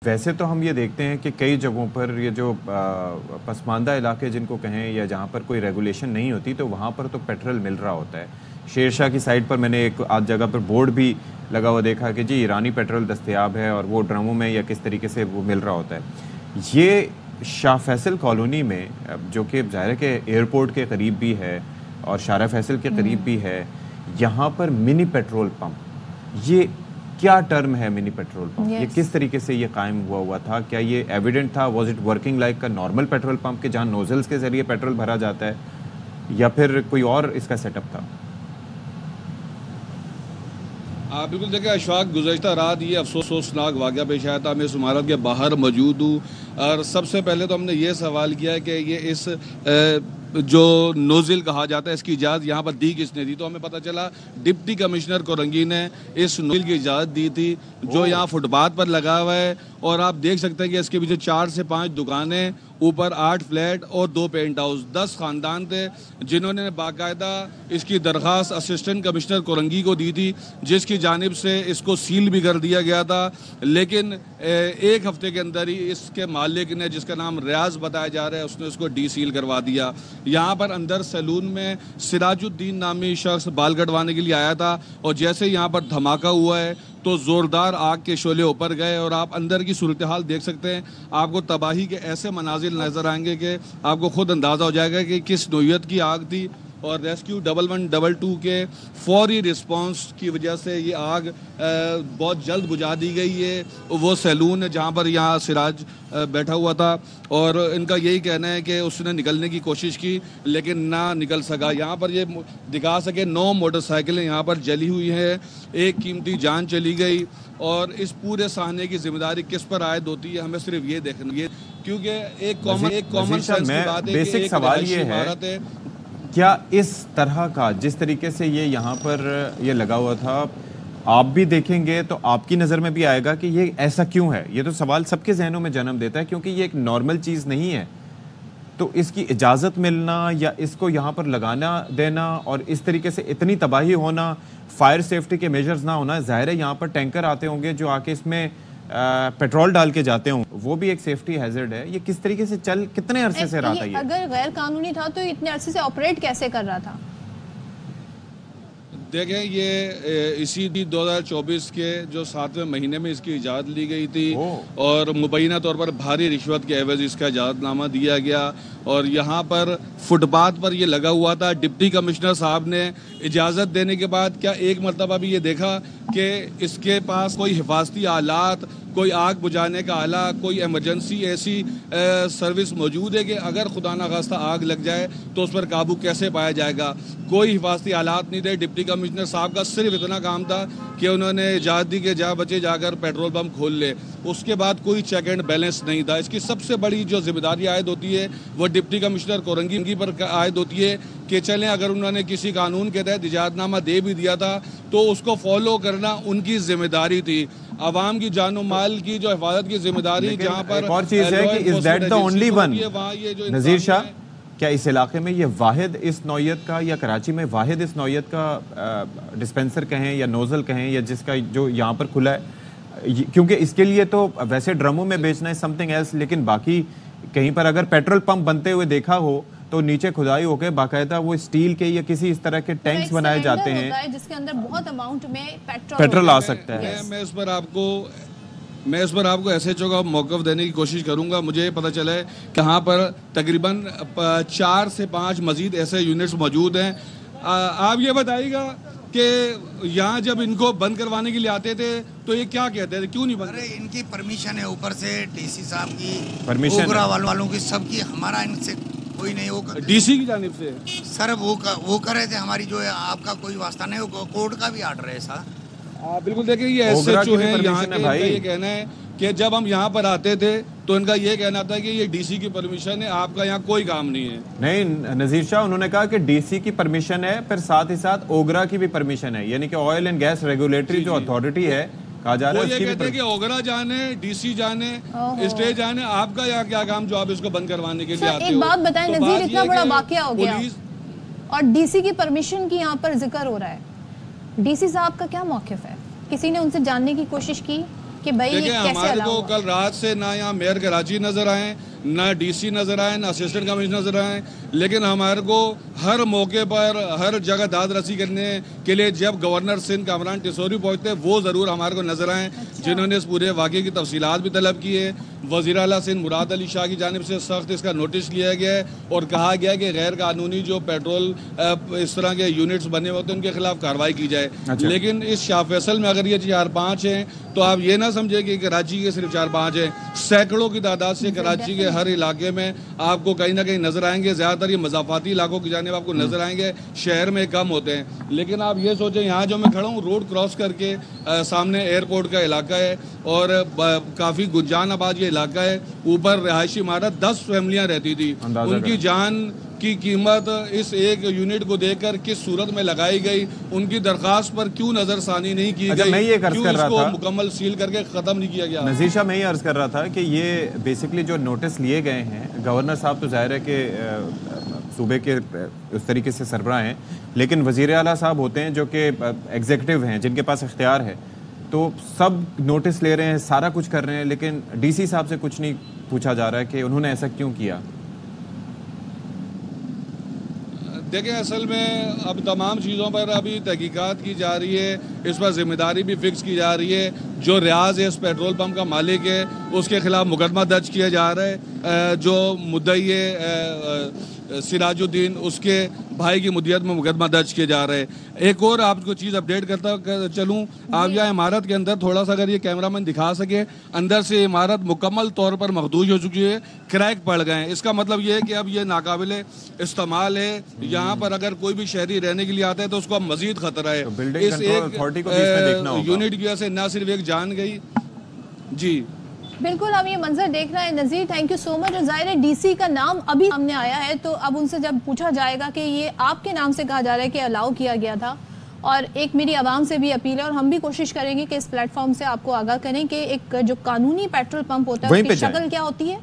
वैसे तो हम ये देखते हैं कि कई जगहों पर ये जो पसमानदा इलाके जिनको कहें या जहाँ पर कोई रेगुलेशन नहीं होती तो वहाँ पर तो पेट्रोल मिल रहा होता है। शेरशाह की साइड पर मैंने एक आध जगह पर बोर्ड भी लगा हुआ देखा कि जी ईरानी पेट्रोल दस्तयाब है और वो ड्रमों में या किस तरीके से वो मिल रहा होता है। ये शाह फैसल कॉलोनी में जो कि ज़ाहिर है कि एयरपोर्ट के करीब भी है और शारा फैसल के करीब भी है, यहाँ पर मिनी पेट्रोल पंप, ये क्या टर्म है मिनी पेट्रोल पंप? ये किस तरीके से ये कायम हुआ था? क्या ये एविडेंट था? वाज इट वर्किंग लाइक का नॉर्मल पेट्रोल पंप के जहाँ नोजल्स के जरिए पेट्रोल भरा जाता है, या फिर कोई और इसका सेटअप था? बिल्कुल देखिए अशफाक, गुज़श्ता रात ये अफसोसनाक वाक़या पेश आया था। मैं इस इमारत के बाहर मौजूद हूँ और सबसे पहले तो हमने ये सवाल किया है कि ये इस जो नोज़िल कहा जाता है इसकी इजाज़त यहाँ पर दी किसने दी? तो हमें पता चला डिप्टी कमिश्नर कोरंगी ने इस नोज़िल की इजाज़त दी थी जो यहाँ फुटपाथ पर लगा हुआ है। और आप देख सकते हैं कि इसके पीछे 4 से 5 दुकानें, ऊपर 8 फ्लैट और 2 पेंट हाउस, 10 ख़ानदान थे जिन्होंने बाकायदा इसकी दरख्वास्त असिस्टेंट कमिश्नर कोरंगी को दी थी, जिसकी जानिब से इसको सील भी कर दिया गया था। लेकिन एक हफ्ते के अंदर ही इसके मालिक ने, जिसका नाम रियाज बताया जा रहा है, उसने उसको डी सील करवा दिया। यहाँ पर अंदर सैलून में सिराजुद्दीन नामी शख्स बाल कटवाने के लिए आया था और जैसे यहाँ पर धमाका हुआ है तो ज़ोरदार आग के शोले ऊपर गए और आप अंदर की सूरत हाल देख सकते हैं। आपको तबाही के ऐसे मनाजिर नज़र आएंगे कि आपको खुद अंदाज़ा हो जाएगा कि किस नोयत की आग थी। और रेस्क्यू 1112 के फौरी रिस्पांस की वजह से ये आग बहुत जल्द बुझा दी गई है। वो सैलून है जहाँ पर यहाँ सिराज बैठा हुआ था और इनका यही कहना है कि उसने निकलने की कोशिश की लेकिन ना निकल सका। यहाँ पर ये दिखा सके 9 मोटरसाइकिलें यहाँ पर जली हुई हैं, एक कीमती जान चली गई। और इस पूरे साहने की जिम्मेदारी किस पर आयद होती है, हमें सिर्फ ये देखना है, क्योंकि एक कॉमन सेंस की बात है कि बेसिक सवाल ये है, क्या इस तरह का जिस तरीके से ये यहाँ पर ये लगा हुआ था, आप भी देखेंगे तो आपकी नज़र में भी आएगा कि ये ऐसा क्यों है? ये तो सवाल सबके जहनों में जन्म देता है क्योंकि ये एक नॉर्मल चीज़ नहीं है। तो इसकी इजाज़त मिलना या इसको यहाँ पर लगाना देना और इस तरीके से इतनी तबाही होना, फायर सेफ्टी के मेजर्स ना होना, ज़ाहिर है यहाँ पर टैंकर आते होंगे जो आके इसमें पेट्रोल डाल के जाते हों, वो भी एक सेफ्टी हैजर्ड है। ये किस तरीके से कितने अरसे से रहा था? ये अगर गैर कानूनी था तो इतने अरसे से ऑपरेट कैसे कर रहा था? देखें, ये इसी 2024 के जो 7वें महीने में इसकी इजाज़त ली गई थी और मुबैना तौर पर भारी रिश्वत के एवज इसका इजाज़तनामा दिया गया और यहाँ पर फुटपाथ पर ये लगा हुआ था। डिप्टी कमिश्नर साहब ने इजाज़त देने के बाद क्या एक मरतबा भी ये देखा कि इसके पास कोई हिफाजती आलात, कोई आग बुझाने का आला, कोई इमरजेंसी ऐसी सर्विस मौजूद है कि अगर खुदा न खास्ता आग लग जाए तो उस पर काबू कैसे पाया जाएगा? कोई हिफाजती आलात नहीं थे। डिप्टी कमिश्नर साहब का सिर्फ इतना काम था कि उन्होंने इजाज़त दी कि जा बच्चे जाकर पेट्रोल पंप खोल ले। उसके बाद कोई चेक एंड बैलेंस नहीं था। इसकी सबसे बड़ी जो जिम्मेदारी आयद होती है वो डिप्टी कमिश्नर कोरंगी पर आयद होती है कि चलें, अगर उन्होंने किसी कानून के तहत इजाज़तनामा दे भी दिया था तो उसको फॉलो करना उनकी जिम्मेदारी थी। अवाम की जानो माल की जो हिफाजत की जिम्मेदारी जहाँ पर और चीज़ है कि is that the only one? Nazir Shah, क्या इस इलाके में ये वाहिद इस नौयत का या कराची में वाहिद इस नौयत का डिस्पेंसर कहें या नोजल कहें या जिसका जो यहाँ पर खुला है? क्योंकि इसके लिए तो वैसे ड्रमों में बेचना है समथिंग एल्स, लेकिन बाकी कहीं पर अगर पेट्रोल पंप बनते हुए देखा हो तो नीचे खुदाई होकर बाकायदा वो स्टील के या किसी इस तरह के टैंक्स बनाए जाते हैं जिसके अंदर बहुत अमाउंट में पेट्रोल आ सकता है। मैं इस पर आपको SHO का मौक़िफ़ देने की कोशिश करूंगा। मुझे पता चला है कि यहाँ पर तकरीबन 4 से 5 मजीद ऐसे यूनिट्स मौजूद हैं। आप ये बताइएगा कि यहाँ जब इनको बंद करवाने के लिए आते थे तो ये क्या कहते थे, क्यों नहीं बंद? अरे इनकी परमिशन है, ऊपर से DC साहब की, परमिशन, ओबरा वालों की, सबकी, हमारा इनसे कोई नहीं। वो DC की जानिब से सर वो कर रहे थे, हमारी जो है आपका कोई वास्ता नहीं, वो कोर्ट का भी आर्डर है सर। बिल्कुल, देखिए ये SHO है यहाँ के, ये कहना है कि जब हम यहाँ पर आते थे तो इनका ये कहना था कि ये DC की परमिशन है, आपका यहाँ कोई काम नहीं है। नहीं नज़ीर शाह, उन्होंने कहा कि DC की परमिशन है, फिर साथ ही साथ ओगरा की भी परमिशन है, यानी कि ऑयल एंड गैस रेगुलेटरी जो अथॉरिटी है, कहा जा रहा है, वो ये कहते हैं कि ओगरा जाने, DC जाने, स्टेट जाने, आपका यहाँ क्या काम जो आप इसको बंद करवाने के लिए आते हो? एक बात बताएं नज़ीर, इतना बड़ा वाकया हो गया और DC की परमिशन की यहाँ पर जिक्र हो रहा है, DC साहब का क्या मौक़िफ़ है? किसी ने उनसे जानने की कोशिश की कि भाई देखिए कैसे हमारे अलाउ को हुआ? कल रात से ना यहाँ मेयर कराची नजर आए, ना डीसी नजर आए, ना असिस्टेंट कमिश्नर नजर आए, लेकिन हमारे को हर मौके पर हर जगह दाद रसी करने के लिए जब गवर्नर सिंध कामरान टिसोरी पहुंचते वो जरूर हमारे को नजर आए, जिन्होंने इस पूरे वाक़े की तफसीलात भी तलब की है। वज़ीर आला सिंध मुराद अली शाह की जानिब से सख्त इसका नोटिस लिया गया है और कहा गया है कि गैर कानूनी जो पेट्रोल इस तरह के यूनिट्स बने होते हैं उनके खिलाफ कार्रवाई की जाए। लेकिन इस शाह फैसल में अगर ये 4-5 हैं तो आप ये ना समझे कि कराची के सिर्फ 4-5 हैं, सैकड़ों की तादाद से कराची के हर इलाके में आपको कहीं ना कहीं नजर आएंगे। ज़्यादातर ये मज़ाफ़ाती इलाकों की जानिब आपको नजर आएंगे, शहर में कम होते हैं। लेकिन आप ये सोचें यहाँ जो मैं खड़ा हूँ रोड क्रॉस करके सामने एयरपोर्ट का इलाका है और काफ़ी गुंजान आबाद ये इलाका है। ऊपर रिहायशी इमारत 10 फैमिलियाँ रहती थी, उनकी जान की कीमत इस एक यूनिट को देकर किस सूरत में लगाई गई, उनकी दरखास्त पर क्यों नजरसानी नहीं की गई, मैं ये क्यों इसको मुकम्मल सील करके खत्म नहीं किया गया। नज़ीर शाह, मैं ये अर्ज कर रहा था कि ये बेसिकली जो नोटिस लिए गए हैं, गवर्नर साहब तो जाहिर है कि सूबे के उस तरीके से सरबराह हैं, लेकिन वज़ीर आला साहब होते हैं जो कि एग्जीक्यूटिव हैं, जिनके पास इख्तियार है, तो सब नोटिस ले रहे हैं, सारा कुछ कर रहे हैं, लेकिन डीसी साहब से कुछ नहीं पूछा जा रहा है कि उन्होंने ऐसा क्यों किया। देखिए असल में अब तमाम चीज़ों पर अभी तहकीकात की जा रही है, इस पर जिम्मेदारी भी फिक्स की जा रही है। जो रियाज है इस पेट्रोल पंप का मालिक है उसके खिलाफ मुकदमा दर्ज किया जा रहा है। जो मुद्दई है सिराजुद्दीन, उसके भाई की मुद्दत में मुकदमा दर्ज किया जा रहा है। एक और आपको चीज़ अपडेट करता चलूँ, आप यहाँ इमारत के अंदर थोड़ा सा अगर ये कैमरामैन दिखा सके, अंदर से इमारत मुकम्मल तौर पर मखदूज हो चुकी है, क्रैक पड़ गए हैं। इसका मतलब ये है कि अब ये नाकाबिले इस्तेमाल है। यहाँ पर अगर कोई भी शहरी रहने के लिए आता है तो उसको अब मजीद खतरा है। तो इस एक यूनिट की वजह से न सिर्फ एक जान गई। जी बिल्कुल, हम ये मंजर देख रहे हैं। नज़ीर, थैंक यू सो मच। और जाहिर है डीसी का नाम अभी सामने आया है, तो अब उनसे जब पूछा जाएगा कि ये आपके नाम से कहा जा रहा है कि अलाउ किया गया था, और एक मेरी आवाम से भी अपील है और हम भी कोशिश करेंगे कि इस प्लेटफॉर्म से आपको आगाह करें कि एक जो कानूनी पेट्रोल पंप होता है उसकी शक्ल क्या होती है।